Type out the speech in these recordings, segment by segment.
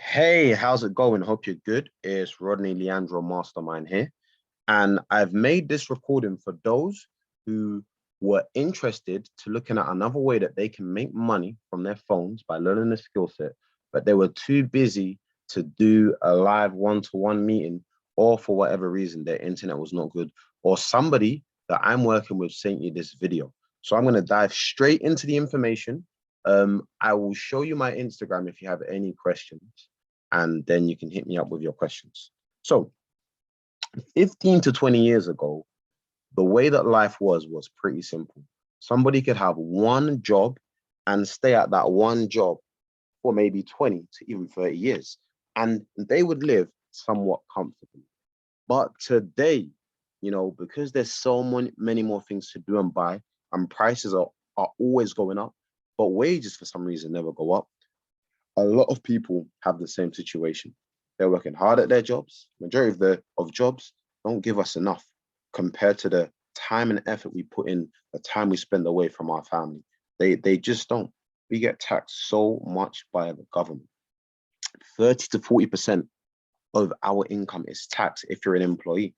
Hey, how's it going? Hope you're good. It's Rodney Leandro Mastermind here. And I've made this recording for those who were interested to looking at another way that they can make money from their phones by learning a skill set, but they were too busy to do a live one-to-one meeting, or for whatever reason, their internet was not good, or somebody that I'm working with sent you this video. So I'm going to dive straight into the information. I will show you my Instagram if you have any questions, and then you can hit me up with your questions. So 15 to 20 years ago, the way that life was pretty simple. Somebody could have one job and stay at that one job for maybe 20 to even 30 years, and they would live somewhat comfortably. But today, because there's so many more things to do and buy, and prices are always going up, but wages for some reason never go up. A lot of people have the same situation. They're working hard at their jobs. Majority of jobs don't give us enough compared to the time and effort we put in, the time we spend away from our family. They just don't. We get taxed so much by the government. 30 to 40% of our income is taxed if you're an employee.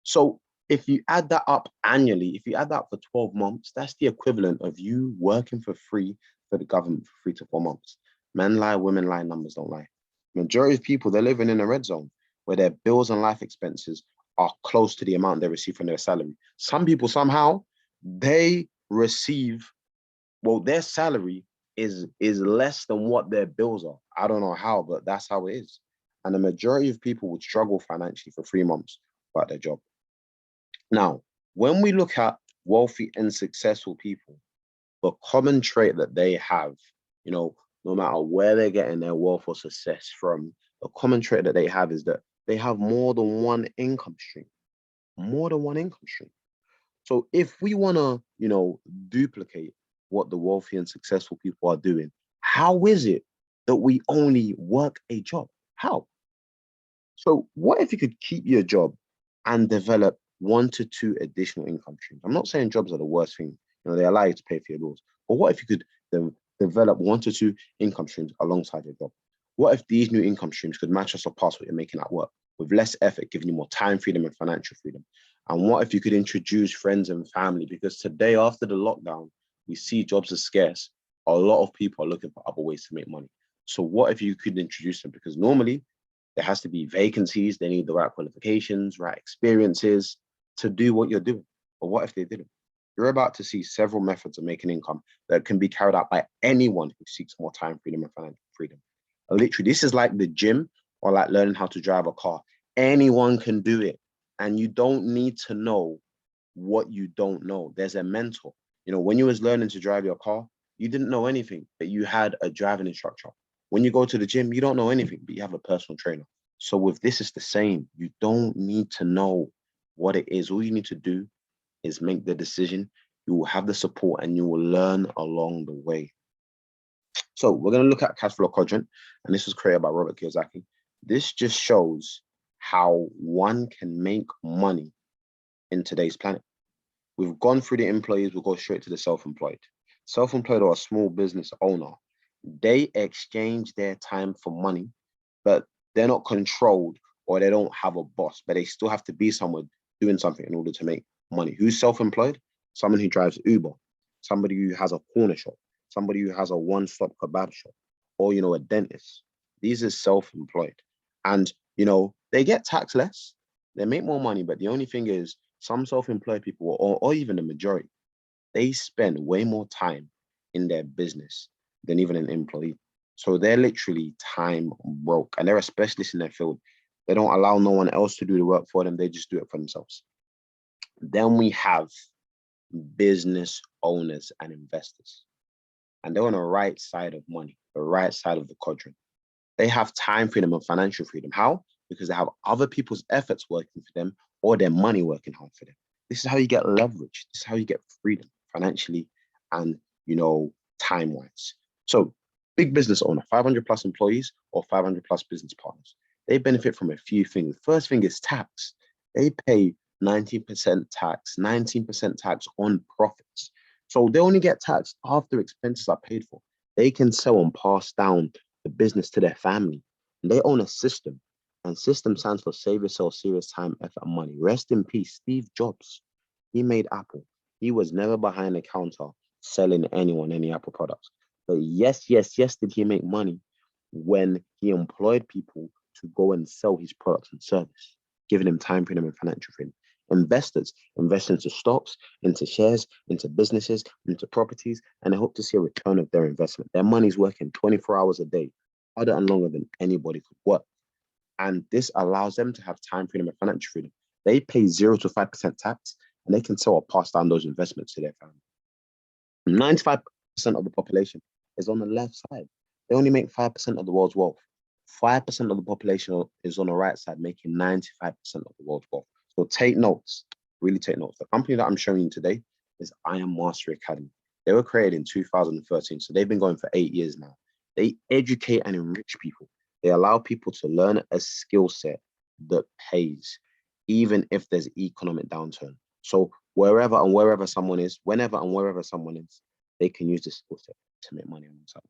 So if you add that up annually, if you add that for 12 months, that's the equivalent of you working for free for the government for 3 to 4 months. Men lie, women lie, numbers don't lie. Majority of people, they're living in a red zone where their bills and life expenses are close to the amount they receive from their salary. Some people, somehow, they receive, well, their salary is less than what their bills are. I don't know how, but that's how it is. And the majority of people would struggle financially for 3 months without their job. Now, when we look at wealthy and successful people, the common trait that they have, no matter where they're getting their wealth or success from, the common trait that they have is that they have more than one income stream, more than one income stream. So if we want to, duplicate what the wealthy and successful people are doing, how is it that we only work a job? How? So what if you could keep your job and develop 1 to 2 additional income streams? I'm not saying jobs are the worst thing. They allow you to pay for your bills. But what if you could develop 1 to 2 income streams alongside your job? What if these new income streams could match or surpass what you're making at work with less effort, giving you more time freedom and financial freedom? And what if you could introduce friends and family? Because today, after the lockdown, we see jobs are scarce. A lot of people are looking for other ways to make money. So what if you could introduce them? Because normally there has to be vacancies. They need the right qualifications, right experiences to do what you're doing. But what if they didn't? You're about to see several methods of making income that can be carried out by anyone who seeks more time freedom and financial freedom. Literally, this is like the gym or like learning how to drive a car. Anyone can do it. And you don't need to know what you don't know. There's a mentor. When you was learning to drive your car, you didn't know anything, but you had a driving instructor. When you go to the gym, you don't know anything, but you have a personal trainer. So with this, it's the same. You don't need to know what it is. All you need to do is make the decision. You will have the support and you will learn along the way. So we're going to look at cash flow quadrant, and this was created by Robert Kiyosaki. This just shows how one can make money in today's planet. We've gone through the employees, we'll go straight to the self-employed. Self-employed or a small business owner, they exchange their time for money, but they're not controlled or they don't have a boss, but they still have to be somewhere doing something in order to make money. Who's self-employed? Someone who drives Uber, somebody who has a corner shop, somebody who has a one-stop kebab shop, or, a dentist. These are self-employed. And, they get taxed less, they make more money, but the only thing is some self-employed people, or even the majority, they spend way more time in their business than even an employee. So they're literally time broke, and they're a specialist in their field. They don't allow no one else to do the work for them. They just do it for themselves. Then we have business owners and investors, and they're on the right side of money, the right side of the quadrant. They have time freedom and financial freedom. How? Because they have other people's efforts working for them or their money working hard for them. This is how you get leverage. This is how you get freedom financially and, time-wise. So big business owner, 500 plus employees or 500 plus business partners. They benefit from a few things. The first thing is tax. They pay 19% tax, 19% tax on profits. So they only get taxed after expenses are paid for. They can sell and pass down the business to their family. And they own a system. And system stands for save yourself serious time, effort, and money. Rest in peace, Steve Jobs. He made Apple. He was never behind the counter selling anyone any Apple products. But yes, yes, yes, did he make money when he employed people to go and sell his products and service, giving him time freedom and financial freedom. Investors invest into stocks, into shares, into businesses, into properties, and they hope to see a return of their investment. Their money's working 24 hours a day, harder and longer than anybody could work. And this allows them to have time freedom and financial freedom. They pay 0 to 5% tax, and they can sell or pass down those investments to their family. 95% of the population is on the left side. They only make 5% of the world's wealth. 5% of the population is on the right side, making 95% of the world's wealth. So take notes, really take notes. The company that I'm showing you today is I Am Mastery Academy. They were created in 2013, so they've been going for 8 years now. They educate and enrich people. They allow people to learn a skill set that pays, even if there's economic downturn. So wherever someone is, whenever and wherever someone is, they can use this skill set to make money on themselves.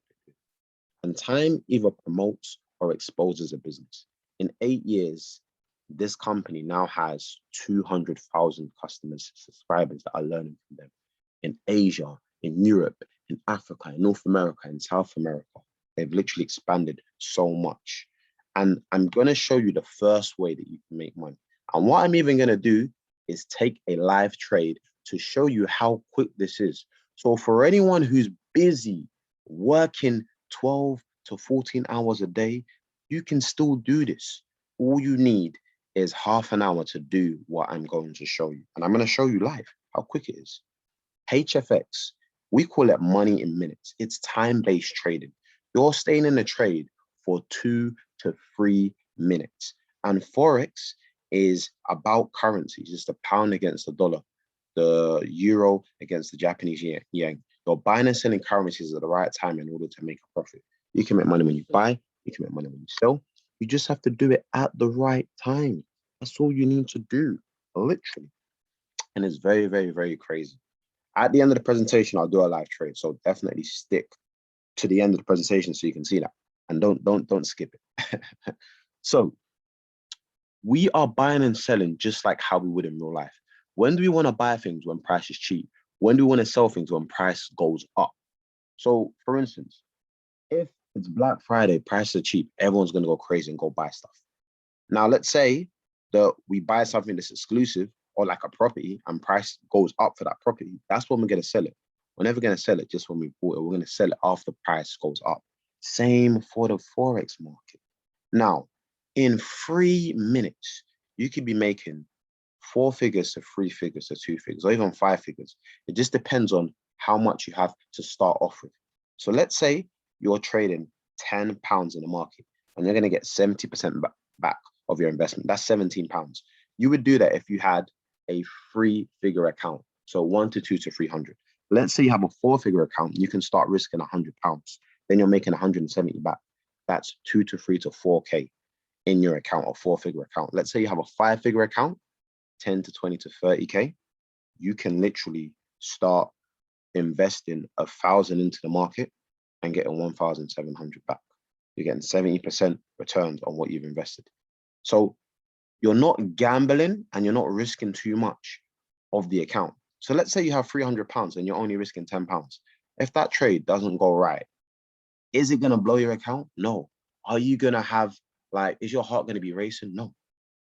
And time either promotes or exposes a business. In 8 years, this company now has 200,000 customers, subscribers that are learning from them. In Asia, in Europe, in Africa, in North America, in South America, they've literally expanded so much. And I'm going to show you the first way that you can make money. And what I'm even going to do is take a live trade to show you how quick this is. So for anyone who's busy working 12 to 14 hours a day, you can still do this. All you need is half an hour to do what I'm going to show you. And I'm going to show you live how quick it is. HFX, we call it money in minutes. It's time-based trading. You're staying in the trade for 2 to 3 minutes. And Forex is about currencies. It's the pound against the dollar, the euro against the Japanese yen. You're buying and selling currencies at the right time in order to make a profit. You can make money when you buy, you can make money when you sell. You just have to do it at the right time. That's all you need to do, literally. And it's very, very, very crazy. At the end of the presentation, I'll do a live trade. So definitely stick to the end of the presentation so you can see that. And don't skip it. So we are buying and selling just like how we would in real life. When do we want to buy things? When price is cheap. When do we want to sell things? When price goes up. So for instance, if it's Black Friday, prices are cheap, everyone's going to go crazy and go buy stuff. Now, let's say that we buy something that's exclusive or like a property and price goes up for that property. That's when we're going to sell it. We're never going to sell it just when we bought it. We're going to sell it after price goes up. Same for the Forex market. Now, in 3 minutes, you could be making 4 figures to 3 figures to 2 figures, or even 5 figures. It just depends on how much you have to start off with. So let's say you're trading £10 in the market and you're going to get 70% back of your investment. That's £17. You would do that if you had a 3-figure account. So 1 to 2 to 300. Let's say you have a 4-figure account, you can start risking £100. Then you're making 170 back. That's 2 to 3 to 4K in your account, or 4-figure account. Let's say you have a 5-figure account, 10 to 20 to 30K. You can literally start investing 1,000 into the market and getting 1,700 back. You're getting 70% returns on what you've invested. So you're not gambling and you're not risking too much of the account. So let's say you have £300 and you're only risking £10. If that trade doesn't go right, is it going to blow your account? No. Are you going to have, like, is your heart going to be racing? No.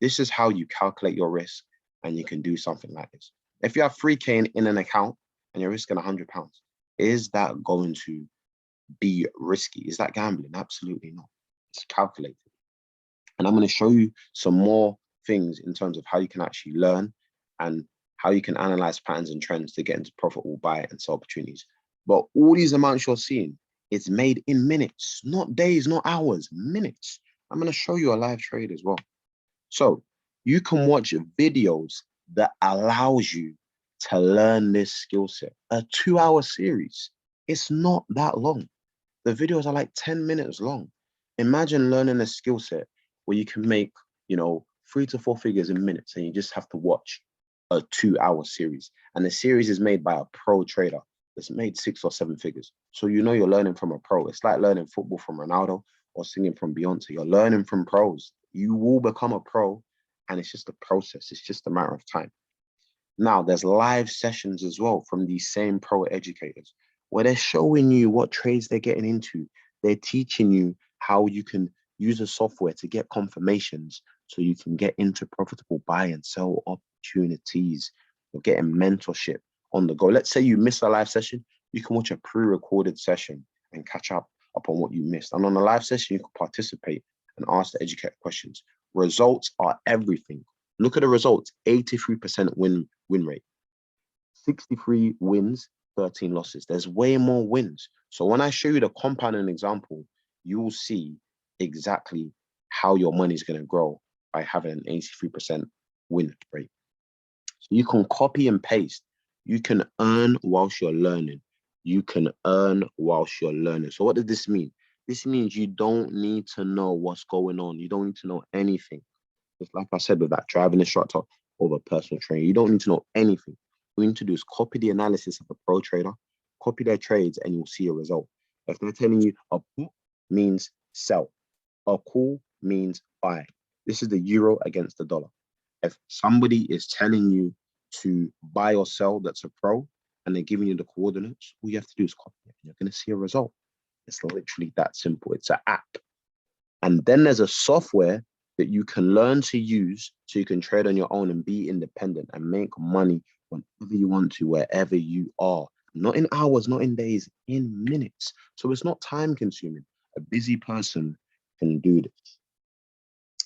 This is how you calculate your risk and you can do something like this. If you have 3K in an account and you're risking £100, is that going to be risky? Is that gambling? Absolutely not. It's calculated. And I'm going to show you some more things in terms of how you can actually learn and how you can analyze patterns and trends to get into profitable buy and sell opportunities. But all these amounts you're seeing, it's made in minutes, not days, not hours, minutes. I'm going to show you a live trade as well. So you can watch videos that allows you to learn this skill set. A 2-hour series. It's not that long. The videos are like 10 minutes long. Imagine learning a skill set where you can make, 3 to 4 figures in minutes, and you just have to watch a 2-hour series. And the series is made by a pro trader that's made 6 or 7 figures. So you're learning from a pro. It's like learning football from Ronaldo or singing from Beyonce. You're learning from pros. You will become a pro, and it's just a process. It's just a matter of time. Now, there's live sessions as well from these same pro educators where they're showing you what trades they're getting into. They're teaching you how you can use a software to get confirmations so you can get into profitable buy and sell opportunities. You're getting mentorship on the go. Let's say you miss a live session, you can watch a pre-recorded session and catch up upon what you missed. And on a live session, you can participate and ask the educator questions. Results are everything. Look at the results, 83% win rate, 63 wins, 13 losses. There's way more wins. So when I show you the compounding example, you will see exactly how your money is going to grow by having an 83% win rate. So you can copy and paste. You can earn whilst you're learning. You can earn whilst you're learning. So what does this mean? This means you don't need to know what's going on. You don't need to know anything. Just like I said with that driving instructor or the personal trainer, you don't need to know anything. All you need to do is copy the analysis of a pro trader, copy their trades, and you'll see a result. If they're telling you a put means sell, a call means buy. This is the euro against the dollar. If somebody is telling you to buy or sell, that's a pro, and they're giving you the coordinates, all you have to do is copy it, and you're going to see a result. It's literally that simple. It's an app. And then there's a software that you can learn to use so you can trade on your own and be independent and make money whenever you want to, wherever you are. Not in hours, not in days, in minutes. So it's not time consuming. A busy person can do this.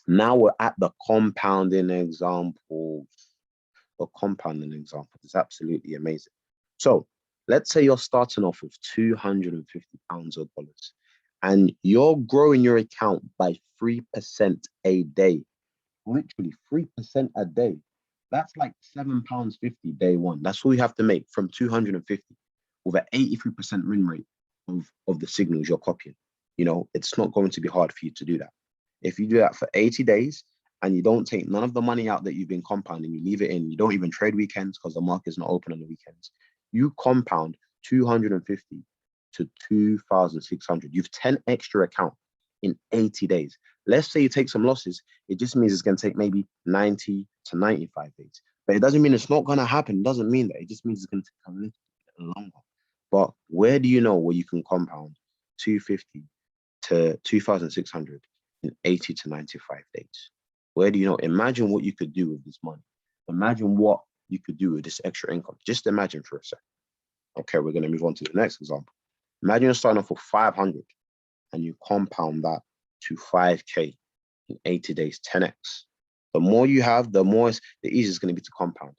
Now we're at the compounding examples. The compounding example is absolutely amazing. So let's say you're starting off with £250 or dollars, and you're growing your account by 3% a day. Literally 3% a day. That's like £7.50 day one. That's all you have to make from 250 with an 83% win rate of the signals you're copying. You know, it's not going to be hard for you to do that. If you do that for 80 days and you don't take none of the money out that you've been compounding, you leave it in, you don't even trade weekends because the market's not open on the weekends, you compound 250 to 2,600. You've 10 extra account in 80 days. Let's say you take some losses. It just means it's going to take maybe 90 to 95 days. But it doesn't mean it's not going to happen. It doesn't mean that. It just means it's going to take a little bit longer. But where do you know where you can compound 250 to 2,600 in 80 to 95 days? Where do you know? Imagine what you could do with this money. Imagine what you could do with this extra income. Just imagine for a second. Okay, we're going to move on to the next example. Imagine you're starting off with 500 and you compound that to 5K in 80 days, 10x. The more you have, the easier it's going to be to compound.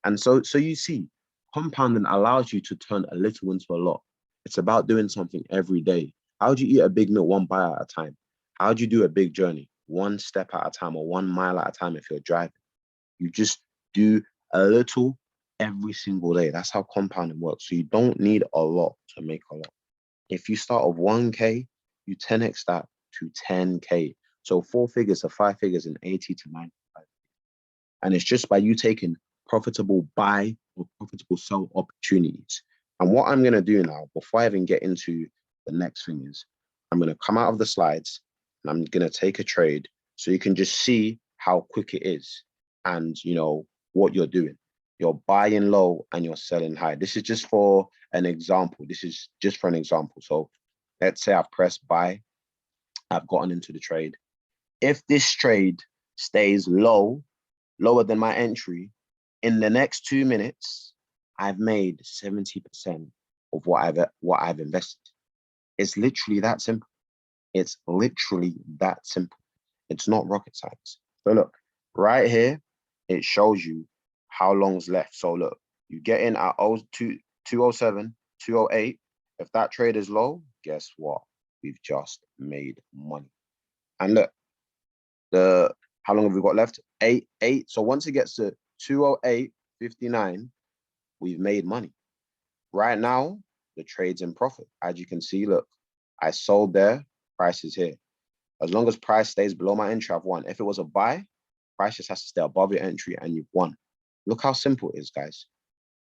And so you see, compounding allows you to turn a little into a lot. It's about doing something every day. How do you eat a big meal one bite at a time? How do you do a big journey one step at a time or 1 mile at a time if you're driving? You just do a little every single day. That's how compounding works. So you don't need a lot to make a lot. If you start with 1K, you 10x that to 10K. So 4 figures to 5 figures in 80 to 95. And it's just by you taking profitable buy or profitable sell opportunities. And what I'm going to do now, before I even get into the next thing, is I'm going to come out of the slides and I'm going to take a trade so you can just see how quick it is and, you know, what you're doing. You're buying low and you're selling high. This is just for an example. This is just for an example. So let's say I've pressed buy. I've gotten into the trade. If this trade stays lower than my entry, in the next 2 minutes, I've made 70% of what I've invested. It's literally that simple. It's literally that simple. It's not rocket science. So look, right here, it shows you how long's left. So look, you get in at 207, 208. If that trade is low, guess what? We've just made money. And look, how long have we got left? 8. So once it gets to 208.59, we've made money. Right now, the trade's in profit. As you can see, look, I sold there, price is here. As long as price stays below my entry, I've won. If it was a buy, price just has to stay above your entry and you've won. Look how simple it is, guys.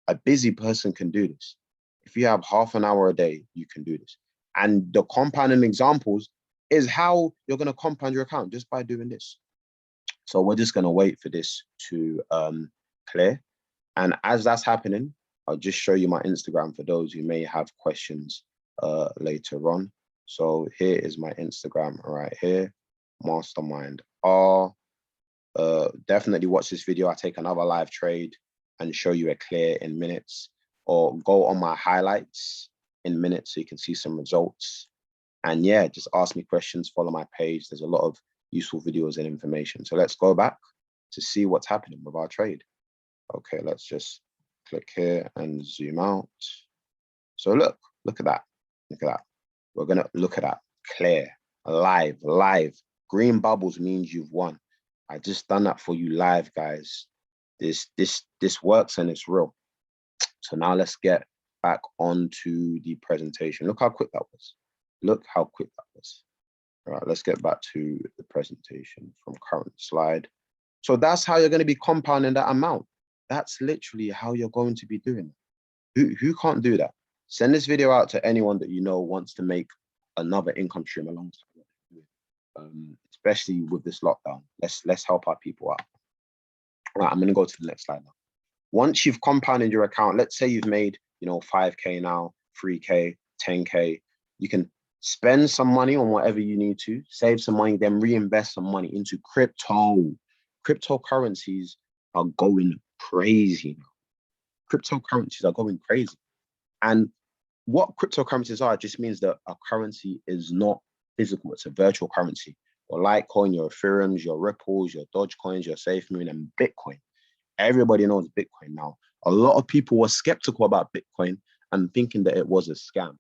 A busy person can do this. If you have half an hour a day, you can do this. And the compounding examples, is how you're going to compound your account, just by doing this. So we're just going to wait for this to clear. And as that's happening, I'll just show you my Instagram for those who may have questions later on. So here is my Instagram right here, Mastermind R. Definitely watch this video. I take another live trade and show you a clear in minutes, or go on my highlights in minutes so you can see some results. And yeah, just ask me questions, follow my page. There's a lot of useful videos and information. So let's go back to see what's happening with our trade. Okay, let's just click here and zoom out. So look at that. Look at that. We're gonna look at that. Clear, live. Green bubbles means you've won. I just done that for you live, guys. This works and it's real. So now let's get back onto the presentation. Look how quick that was. Look how quick that was. All right, let's get back to the presentation from current slide. So that's how you're going to be compounding that amount. That's literally how you're going to be doing it. Who can't do that? Send this video out to anyone that you know wants to make another income stream alongside what they're doing, especially with this lockdown. Let's help our people out. All right, I'm going to go to the next slide now. Once you've compounded your account, let's say you've made 5K now, 3K, 10K, you can spend some money on whatever you need to, save some money, then reinvest some money into crypto. Cryptocurrencies are going crazy now. Cryptocurrencies are going crazy. And what cryptocurrencies are just means that a currency is not physical, it's a virtual currency. Your Litecoin, your Ethereums, your Ripples, your Dogecoins, your SafeMoon, and Bitcoin. Everybody knows Bitcoin now. A lot of people were skeptical about Bitcoin and thinking that it was a scam.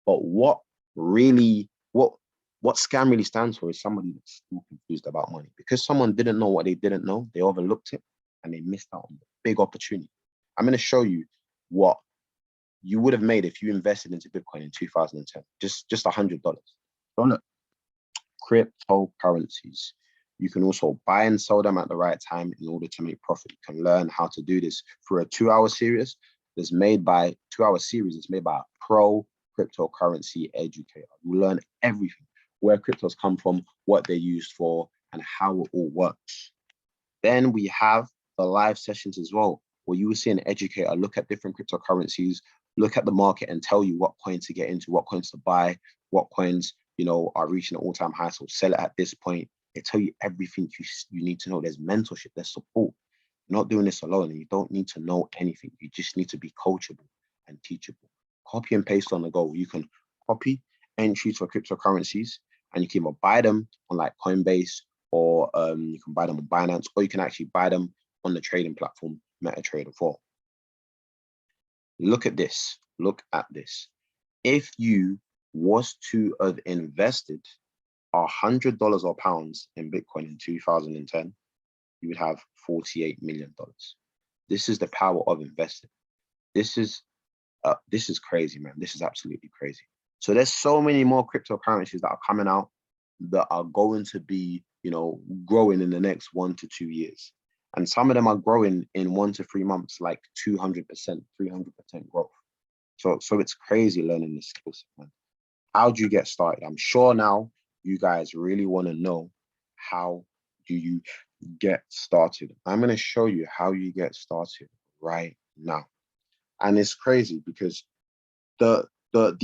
But what scam really stands for is somebody that's still confused about money. Because someone didn't know what they didn't know, they overlooked it and they missed out on the big opportunity. I'm going to show you what you would have made if you invested into Bitcoin in 2010, just $100. So look, cryptocurrencies. You can also buy and sell them at the right time in order to make profit. You can learn how to do this through a 2-hour series that's made by a pro cryptocurrency educator. You learn everything, where cryptos come from, what they're used for, and how it all works. Then we have the live sessions as well, where you will see an educator look at different cryptocurrencies, look at the market and tell you what coins to get into, what coins to buy, what coins are reaching an all-time high, so sell it at this point. They tell you everything you need to know. There's mentorship, there's support. You're not doing this alone, and you don't need to know anything. You just need to be coachable and teachable. Copy and paste on the go. You can copy entries for cryptocurrencies, and you can either buy them on like Coinbase, or you can buy them on Binance, or you can actually buy them on the trading platform MetaTrader 4. Look at this. Look at this. If you was to have invested $100 or pounds in Bitcoin in 2010, you would have $48 million. This is the power of investing. This is crazy, man. This is absolutely crazy. So there's so many more cryptocurrencies that are coming out that are going to be, growing in the next 1 to 2 years. And some of them are growing in 1 to 3 months, like 200%, 300% growth. So it's crazy learning this skill set, man. How do you get started? I'm sure now you guys really want to know, how do you get started? I'm going to show you how you get started right now. And it's crazy because the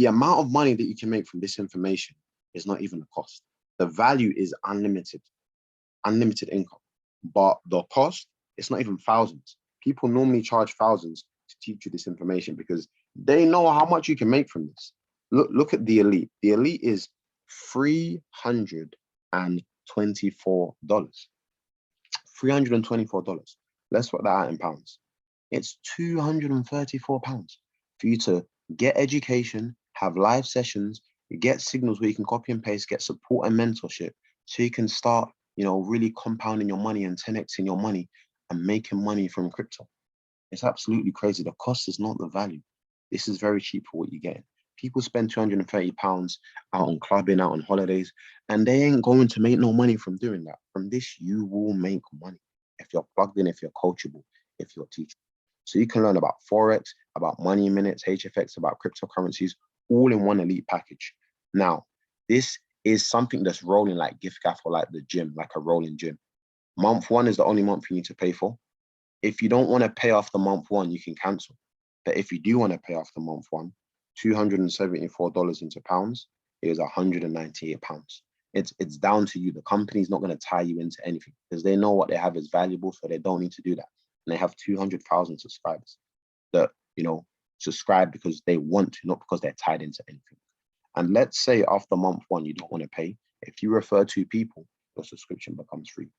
amount of money that you can make from this information is not even the cost. The value is unlimited income, but the cost, it's not even thousands. People normally charge thousands to teach you this information because they know how much you can make from this. Look at the elite. The elite is $324. $324. Let's put that out in pounds. It's £234 for you to get education, have live sessions, get signals where you can copy and paste, get support and mentorship, so you can start, really compounding your money and 10xing your money and making money from crypto. It's absolutely crazy. The cost is not the value. This is very cheap for what you're getting. People spend £230 out on clubbing, out on holidays, and they ain't going to make no money from doing that. From this, you will make money if you're plugged in, if you're coachable, if you're teachable. So you can learn about Forex, about money minutes, HFX, about cryptocurrencies, all in one elite package. Now, this is something that's rolling like gift gaff or like the gym, like a rolling gym. Month one is the only month you need to pay for. If you don't want to pay after month one, you can cancel. But if you do want to pay after month one, $274 into pounds is £198. It's down to you. The company's not going to tie you into anything because they know what they have is valuable, so they don't need to do that. And they have 200,000 subscribers that, subscribe because they want to, not because they're tied into anything. And let's say after month one, you don't want to pay. If you refer 2 people, your subscription becomes free.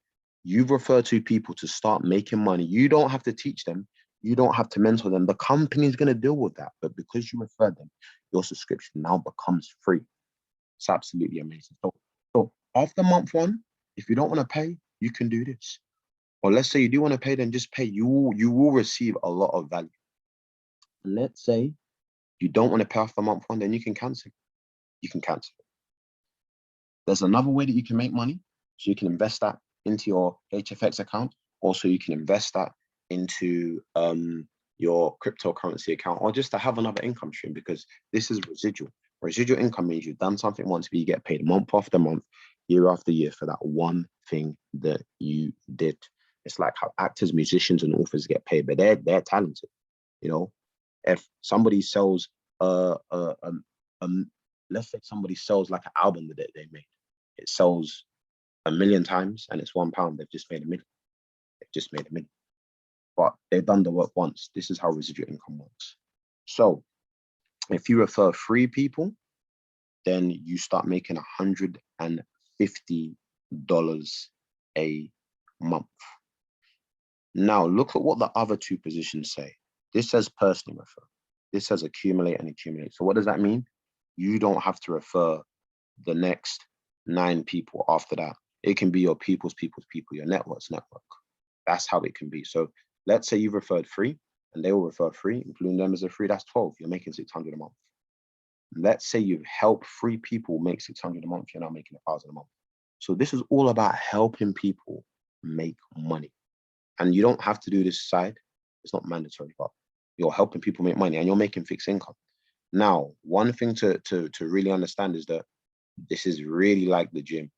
You've referred 2 people to start making money. You don't have to teach them. You don't have to mentor them. The company is going to deal with that. But because you referred them, your subscription now becomes free. It's absolutely amazing. So after month one, if you don't want to pay, you can do this. Or let's say you do want to pay, then just pay. You will receive a lot of value. Let's say you don't want to pay after month one, then you can cancel. You can cancel. There's another way that you can make money. So you can invest that into your HFX account. Also, you can invest that into your cryptocurrency account, or just to have another income stream, because this is residual. Residual income means you've done something once, but you get paid month after month, year after year for that one thing that you did. It's like how actors, musicians, and authors get paid, but they're talented. If somebody sells let's say somebody sells like an album that they made, it sells 1 million times and it's £1, they've just made 1 million. They've just made 1 million. But they've done the work once. This is how residual income works. So if you refer 3 people, then you start making $150 a month. Now look at what the other 2 positions say. This says personally refer. This says accumulate and accumulate. So what does that mean? You don't have to refer the next 9 people after that. It can be your people's people, your network. That's how it can be. So let's say you've referred 3 and they will refer 3, including them as a 3, that's 12. You're making 600 a month. Let's say you've helped 3 people make 600 a month, you're now making 1,000 a month. So this is all about helping people make money. And you don't have to do this side. It's not mandatory, but you're helping people make money and you're making fixed income. Now, one thing to really understand is that this is really like the gym.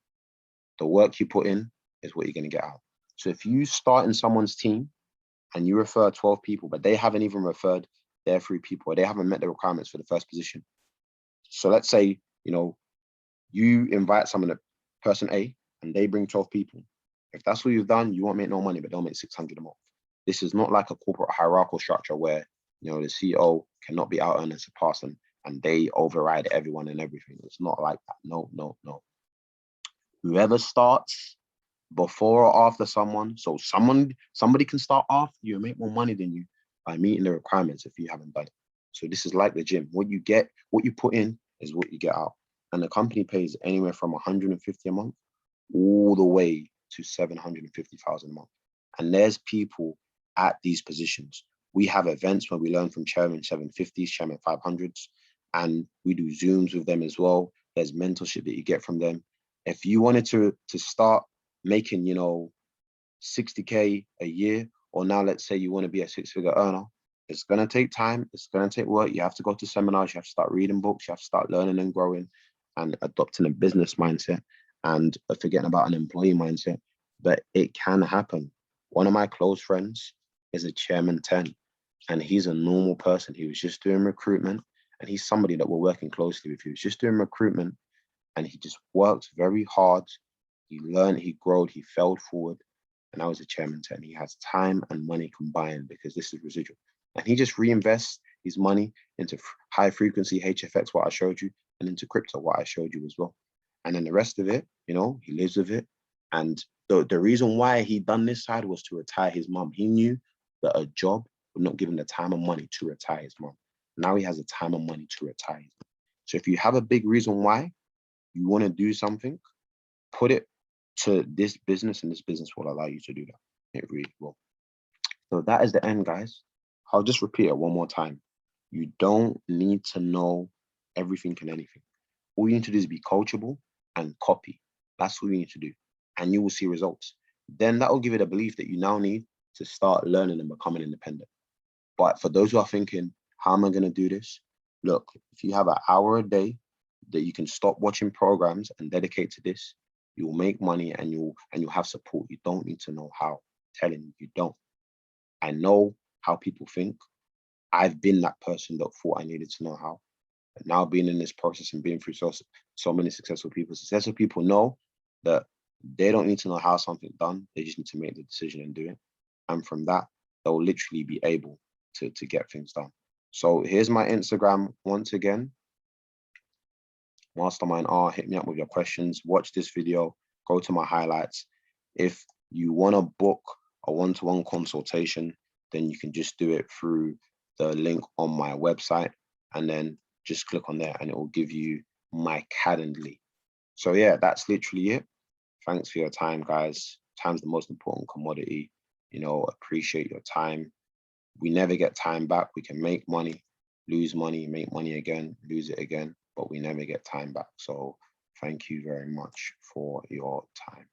The work you put in is what you're going to get out. So if you start in someone's team and you refer 12 people, but they haven't even referred their 3 people, or they haven't met the requirements for the first position. So let's say, you invite someone, person A, and they bring 12 people. If that's what you've done, you won't make no money, but they'll make 600 a month. This is not like a corporate hierarchical structure where, the CEO cannot be out and surpass them and they override everyone and everything. It's not like that. No. Whoever starts before or after someone, so somebody can start after you and make more money than you by meeting the requirements if you haven't done it. So this is like the gym. What you put in is what you get out. And the company pays anywhere from 150 a month all the way to 750,000 a month. And there's people at these positions. We have events where we learn from chairman 750s, chairman 500s, and we do Zooms with them as well. There's mentorship that you get from them. If you wanted to start making, 60K a year, or now let's say you want to be a 6-figure earner, it's going to take time. It's going to take work. You have to go to seminars. You have to start reading books. You have to start learning and growing and adopting a business mindset and forgetting about an employee mindset. But it can happen. One of my close friends is a chairman 10, and he's a normal person. He was just doing recruitment, and he's somebody that we're working closely with. He was just doing recruitment, and he just worked very hard. He learned, he growed, he failed forward, and I was a chairman 10. He has time and money combined because this is residual. And he just reinvests his money into high frequency HFX, what I showed you, and into crypto, what I showed you as well. And then the rest of it, he lives with it. And the reason why he done this side was to retire his mom. He knew that a job would not give him the time and money to retire his mom. Now he has the time and money to retire his mom. So if you have a big reason why you want to do something, put it to this business, and this business will allow you to do that. It really will. So that is the end, guys. I'll just repeat it one more time. You don't need to know everything and anything. All you need to do is be coachable and copy. That's all you need to do. And you will see results. Then that will give it a belief that you now need to start learning and becoming independent. But for those who are thinking, how am I going to do this? Look, if you have an hour a day, that you can stop watching programs and dedicate to this. You'll make money and you'll have support. You don't need to know how. I'm telling you, you don't. I know how people think. I've been that person that thought I needed to know how. But now being in this process and being through so many successful people know that they don't need to know how something's done. They just need to make the decision and do it. And from that, they'll literally be able to get things done. So here's my Instagram once again. Mastermind R, hit me up with your questions. Watch this video, go to my highlights. If you want to book a one-to-one consultation, then you can just do it through the link on my website, and then just click on there and it will give you my Calendly. So yeah, that's literally it. Thanks for your time, guys. Time's the most important commodity. You know, appreciate your time. We never get time back. We can make money, lose money, make money again, lose it again, but we never get time back. So thank you very much for your time.